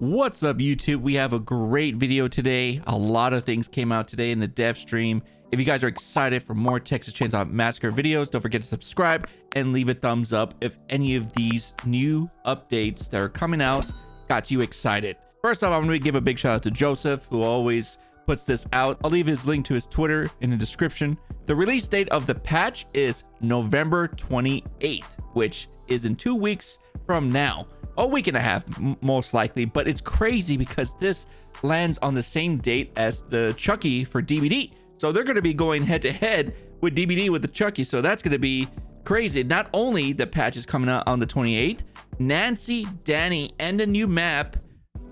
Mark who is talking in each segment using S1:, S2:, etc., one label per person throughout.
S1: What's up, YouTube? We have a great video today. A lot of things came out today in the dev stream. If you guys are excited for more Texas Chainsaw Massacre videos, don't forget to subscribe and leave a thumbs up if any of these new updates that are coming out got you excited. First off, I'm going to give a big shout out to Joseph, who always puts this out. I'll leave his link to his Twitter in the description. The release date of the patch is November 28th, which is in 2 weeks from now. A week and a half, most likely, but it's crazy because this lands on the same date as the Chucky for DVD. So they're going to be going head to head with DVD with the Chucky. So that's going to be crazy. Not only the patch is coming out on the 28th, Nancy, Danny, and the new map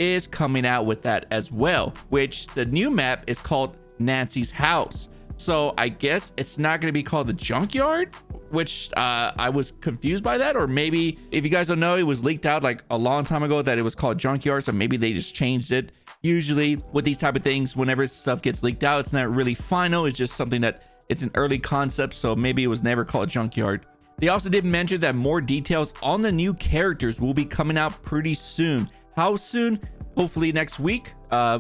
S1: is coming out with that as well, which the new map is called Nancy's House. So I guess it's not going to be called the Junkyard, which I was confused by that. Or maybe, if you guys don't know, it was leaked out like a long time ago that it was called Junkyard, so maybe they just changed it. Usually with these type of things, whenever stuff gets leaked out, it's not really final. It's just something that it's an early concept, so maybe it was never called Junkyard. They also did mention that more details on the new characters will be coming out pretty soon. How soon? Hopefully next week.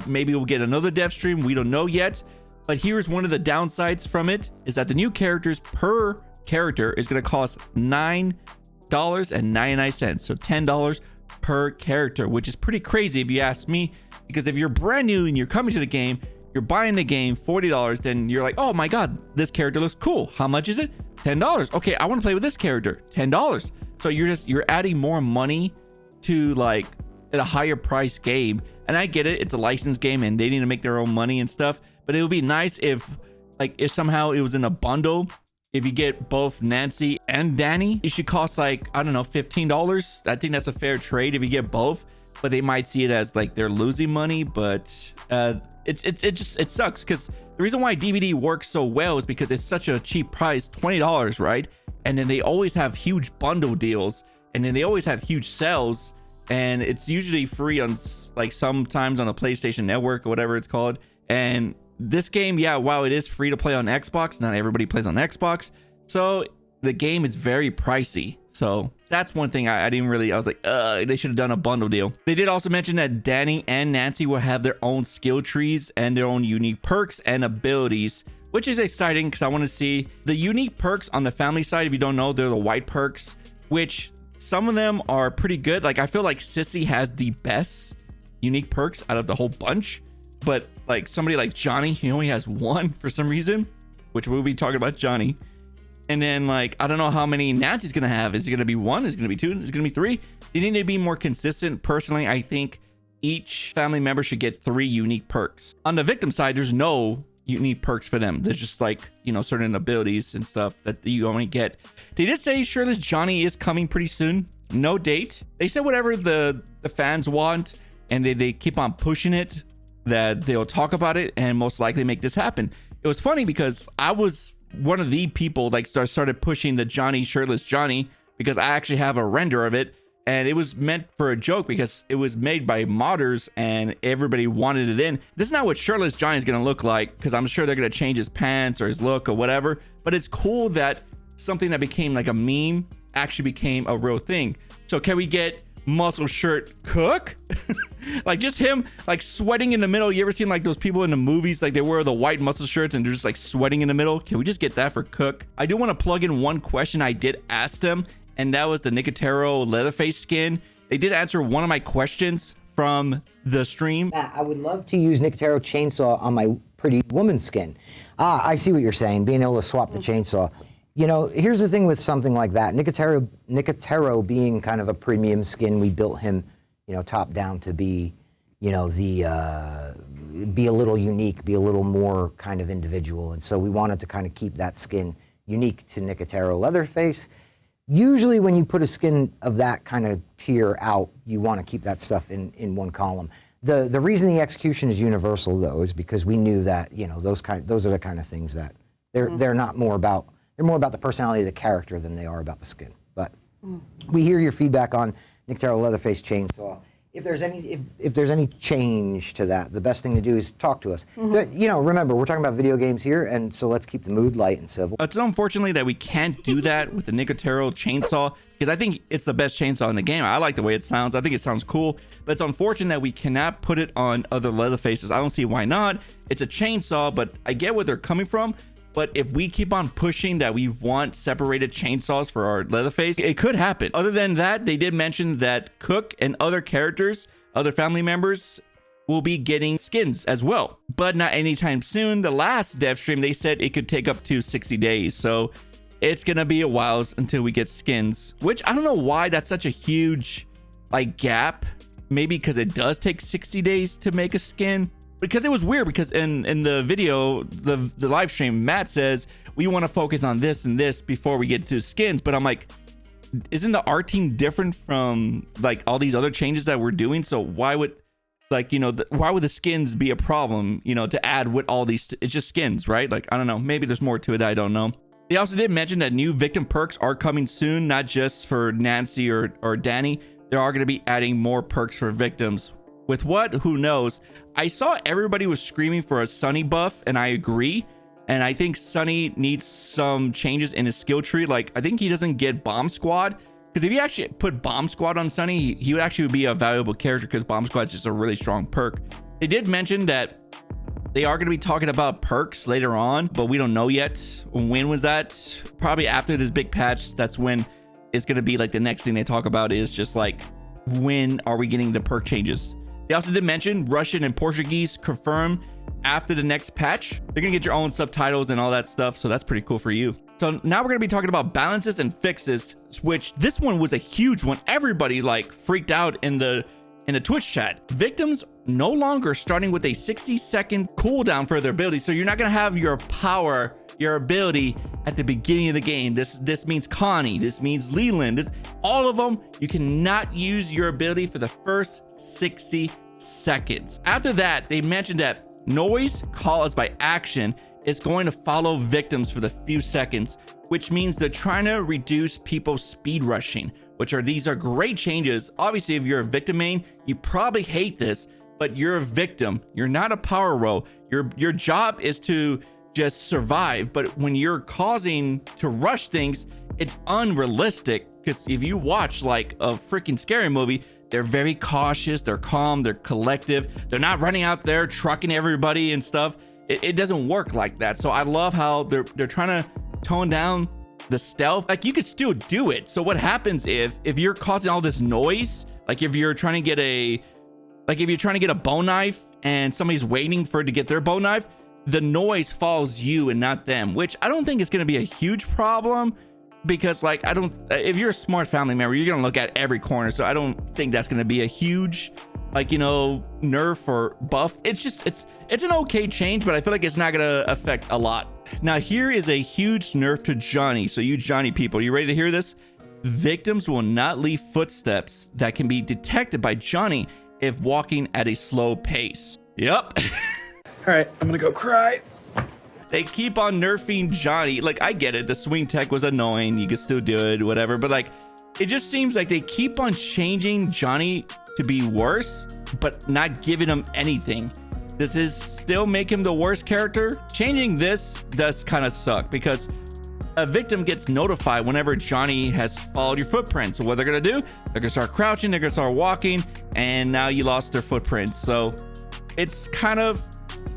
S1: Maybe we'll get another dev stream. We don't know yet. But here's one of the downsides from it, is that the new characters per character is going to cost $9.99. So $10 per character, which is pretty crazy if you ask me. Because if you're brand new and you're coming to the game, you're buying the game $40, then you're like, oh my god, this character looks cool. How much is it? $10. Okay, I want to play with this character. $10. So you're adding more money to like a higher price game. And I get it, it's a licensed game and they need to make their own money and stuff. But it would be nice if somehow it was in a bundle. If you get both Nancy and Danny, it should cost like, I don't know, $15. I think that's a fair trade if you get both. But they might see it as like they're losing money. But it sucks, because the reason why DVD works so well is because it's such a cheap price, $20, right? And then they always have huge bundle deals, and then they always have huge sales, and it's usually free on like sometimes on a PlayStation Network or whatever it's called. And this game, yeah, while it is free to play on Xbox, not everybody plays on Xbox, so the game is very pricey. So that's one thing I didn't really, I was like, they should have done a bundle deal. They did also mention that Danny and Nancy will have their own skill trees and their own unique perks and abilities, which is exciting because I want to see the unique perks on the family side. If you don't know, they're the white perks, which some of them are pretty good. Like I feel like Sissy has the best unique perks out of the whole bunch, but like somebody like Johnny, he only has one for some reason, which we'll be talking about Johnny. And then like, I don't know how many Nancy's gonna have. Is it gonna be one? Is it gonna be two? Is it gonna be three? They need to be more consistent. Personally, I think each family member should get 3 unique perks. On the victim side, there's no unique perks for them. There's just like, you know, certain abilities and stuff that you only get. They did say Shirtless Johnny is coming pretty soon. No date. They said whatever the fans want, and they keep on pushing it, that they'll talk about it and most likely make this happen. It was funny because I was one of the people like started pushing the Johnny Shirtless Johnny, because I actually have a render of it, and it was meant for a joke because it was made by modders and everybody wanted it in. This is not what Shirtless Johnny is gonna look like, because I'm sure they're gonna change his pants or his look or whatever, but it's cool that something that became like a meme actually became a real thing. So can we get Muscle Shirt Cook? Like just him like sweating in the middle. You ever seen like those people in the movies, like they wear the white muscle shirts and they're just like sweating in the middle? Can we just get that for Cook? I do want to plug in one question I did ask them, and that was the Nicotero Leatherface skin. They did answer one of my questions from the stream.
S2: I would love to use Nicotero chainsaw on my Pretty Woman skin. I see what you're saying, being able to swap the chainsaw. You know, here's the thing with something like that. Nicotero being kind of a premium skin, we built him, you know, top down to be, you know, be a little unique, be a little more kind of individual. And so we wanted to kind of keep that skin unique to Nicotero Leatherface. Usually when you put a skin of that kind of tier out, you want to keep that stuff in one column. The reason the execution is universal though is because we knew that, you know, those are the kind of things that they're not more about. They're more about the personality of the character than they are about the skin. But we hear your feedback on Nicotero Leatherface chainsaw, if there's any change to that, the best thing to do is talk to us. But, you know, remember, we're talking about video games here, and so let's keep the mood light and civil.
S1: It's unfortunately that we can't do that with the Nicotero chainsaw, because I think it's the best chainsaw in the game. I like the way it sounds. I think it sounds cool, but it's unfortunate that we cannot put it on other Leatherfaces. I don't see why not. It's a chainsaw, but I get where they're coming from. But if we keep on pushing that we want separated chainsaws for our Leatherface, it could happen. Other than that, they did mention that Cook and other characters, other family members, will be getting skins as well, but not anytime soon. The last dev stream, they said it could take up to 60 days. So it's gonna be a while until we get skins, which I don't know why that's such a huge like gap. Maybe because it does take 60 days to make a skin. Because it was weird, because in the video, the live stream, Matt says we want to focus on this and this before we get to skins. But I'm like, isn't the art team different from like all these other changes that we're doing? So why would, like, you know, why would the skins be a problem, you know, to add with all these? It's just skins, right? Like, I don't know. Maybe there's more to it that I don't know. They also did mention that new victim perks are coming soon, not just for Nancy or Danny. They are going to be adding more perks for victims. With what? Who knows? I saw everybody was screaming for a Sunny buff, and I agree. And I think Sunny needs some changes in his skill tree. Like, I think he doesn't get Bomb Squad. Because if you actually put Bomb Squad on Sunny, he would actually be a valuable character, because Bomb Squad is just a really strong perk. They did mention that they are going to be talking about perks later on, but we don't know yet. When was that? Probably after this big patch. That's when it's going to be like the next thing they talk about is just like, when are we getting the perk changes? They also did mention Russian and Portuguese confirmed after the next patch. They're gonna get your own subtitles and all that stuff, so that's pretty cool for you. So now we're gonna be talking about balances and fixes, which this one was a huge one. Everybody like freaked out in the Twitch chat. Victims no longer starting with a 60-second cooldown for their ability, so you're not gonna have your power, your ability at the beginning of the game. This means Connie, this means Leland, all of them. You cannot use your ability for the first 60 seconds. After that, they mentioned that noise caused by action is going to follow victims for the few seconds, which means they're trying to reduce people speed rushing, these are great changes. Obviously, if you're a victim main, you probably hate this, but you're a victim. You're not a power row. Your job is to just survive. But when you're causing to rush things, it's unrealistic, because if you watch like a freaking scary movie, they're very cautious, they're calm, they're collective, they're not running out there trucking everybody and stuff. It doesn't work like that. So I love how they're trying to tone down the stealth. Like, you could still do it. So what happens if you're causing all this noise, like if you're trying to get a bone knife and somebody's waiting for it to get their bone knife, the noise follows you and not them, which I don't think is going to be a huge problem, because like, if you're a smart family member, you're going to look at every corner. So I don't think that's going to be a huge, like, you know, nerf or buff. It's an okay change, but I feel like it's not going to affect a lot. Now, here is a huge nerf to Johnny. So you Johnny people, you ready to hear this? Victims will not leave footsteps that can be detected by Johnny if walking at a slow pace. Yep.
S3: All right, I'm gonna go cry.
S1: They keep on nerfing Johnny. Like, I get it, the swing tech was annoying, you could still do it, whatever, but like, it just seems like they keep on changing Johnny to be worse, but not giving him anything. Does this still make him the worst character? Changing this does kind of suck, because a victim gets notified whenever Johnny has followed your footprints. So what they're gonna do, they're gonna start crouching, they're gonna start walking, and now you lost their footprints. So it's kind of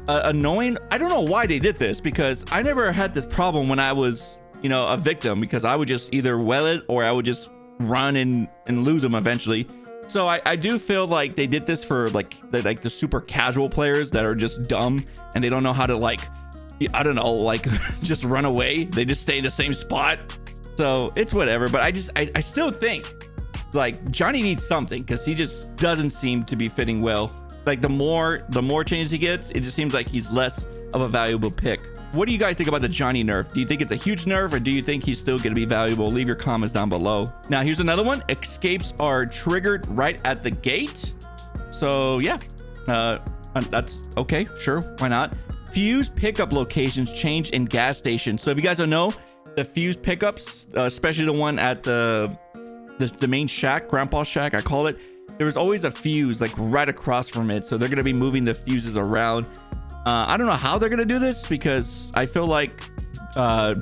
S1: annoying. I don't know why they did this, because I never had this problem when I was, you know, a victim, because I would just either well it or I would just run and lose them eventually. So I do feel like they did this for like the super casual players that are just dumb and they don't know how to, like, I don't know, like just run away. They just stay in the same spot. So it's whatever. But I still think like Johnny needs something, because he just doesn't seem to be fitting well. Like the more changes he gets, it just seems like he's less of a valuable pick. What do you guys think about the Johnny nerf? Do you think it's a huge nerf, or do you think he's still going to be valuable? Leave your comments down below. Now, here's another one. Escapes are triggered right at the gate. So yeah, that's okay. Sure, why not? Fuse pickup locations change in gas stations. So if you guys don't know, the fuse pickups, especially the one at the main shack, Grandpa's shack, I call it, there was always a fuse like right across from it, so they're gonna be moving the fuses around. I don't know how they're gonna do this, because I feel like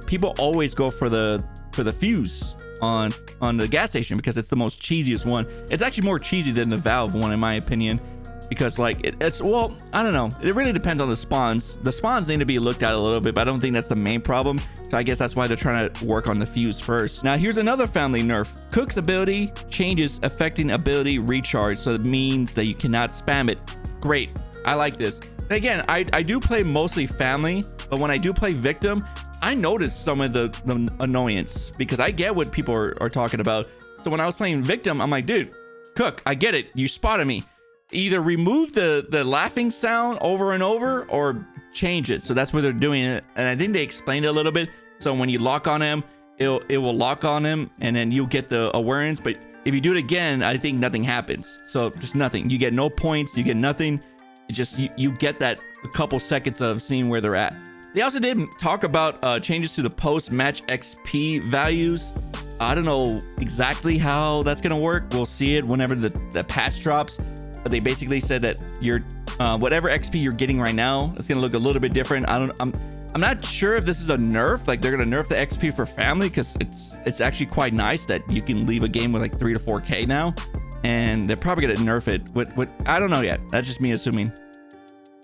S1: people always go for the fuse on the gas station because it's the most cheesiest one. It's actually more cheesy than the valve one in my opinion, because like it's well, I don't know, it really depends on the spawns. The spawns need to be looked at a little bit, but I don't think that's the main problem, so I guess that's why they're trying to work on the fuse first. Now here's another family nerf. Cook's ability changes affecting ability recharge, so it means that you cannot spam it. Great, I like this. And again, I do play mostly family, but when I do play victim, I notice some of the annoyance, because I get what people are talking about. So when I was playing victim, I'm like, dude, Cook, I get it, you spotted me. Either remove the laughing sound over and over or change it. So that's what they're doing it, and I think they explained it a little bit. So when you lock on him, it will lock on him, and then you'll get the awareness. But if you do it again, I think nothing happens. So just nothing. You get no points, you get nothing. It just you get that a couple seconds of seeing where they're at. They also did talk about changes to the post-match XP values. I don't know exactly how that's gonna work. We'll see it whenever the patch drops. But they basically said that your whatever XP you're getting right now, it's gonna look a little bit different. I'm not sure if this is a nerf, like they're gonna nerf the XP for family, because it's actually quite nice that you can leave a game with like 3 to 4K now, and they're probably gonna nerf it. What I don't know yet. That's just me assuming.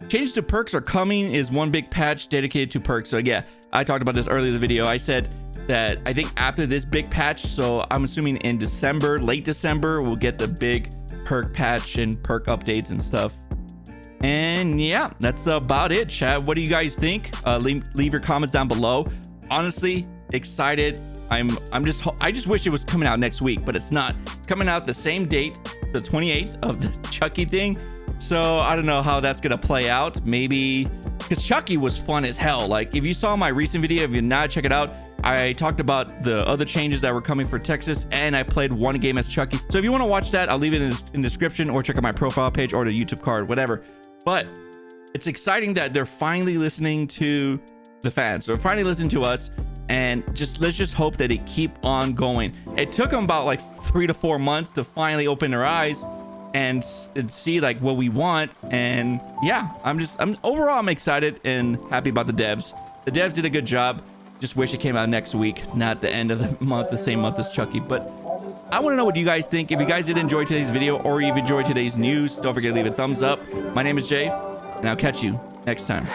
S1: Changes to perks are coming is one big patch dedicated to perks. So yeah, I talked about this earlier in the video. I said that I think after this big patch, so I'm assuming in December, late December, we'll get the big perk patch and perk updates and stuff. And yeah, that's about it, chat. What do you guys think? Leave your comments down below. Honestly, excited. I just wish it was coming out next week, but it's not. It's coming out the same date, the 28th of the Chucky thing. So I don't know how that's gonna play out. Maybe because Chucky was fun as hell. Like if you saw my recent video, if you're not, check it out. I talked about the other changes that were coming for Texas, and I played one game as Chucky. So if you want to watch that, I'll leave it in the description, or check out my profile page or the YouTube card, whatever. But it's exciting that they're finally listening to the fans. They're finally listening to us, and let's just hope that they keep on going. It took them about like 3 to 4 months to finally open their eyes and see like what we want. And yeah, overall I'm excited and happy about the devs. The devs did a good job. Just wish it came out next week, not the end of the month, the same month as Chucky. But I want to know what you guys think. If you guys did enjoy today's video, or you've enjoyed today's news, don't forget to leave a thumbs up. My name is Jay, and I'll catch you next time.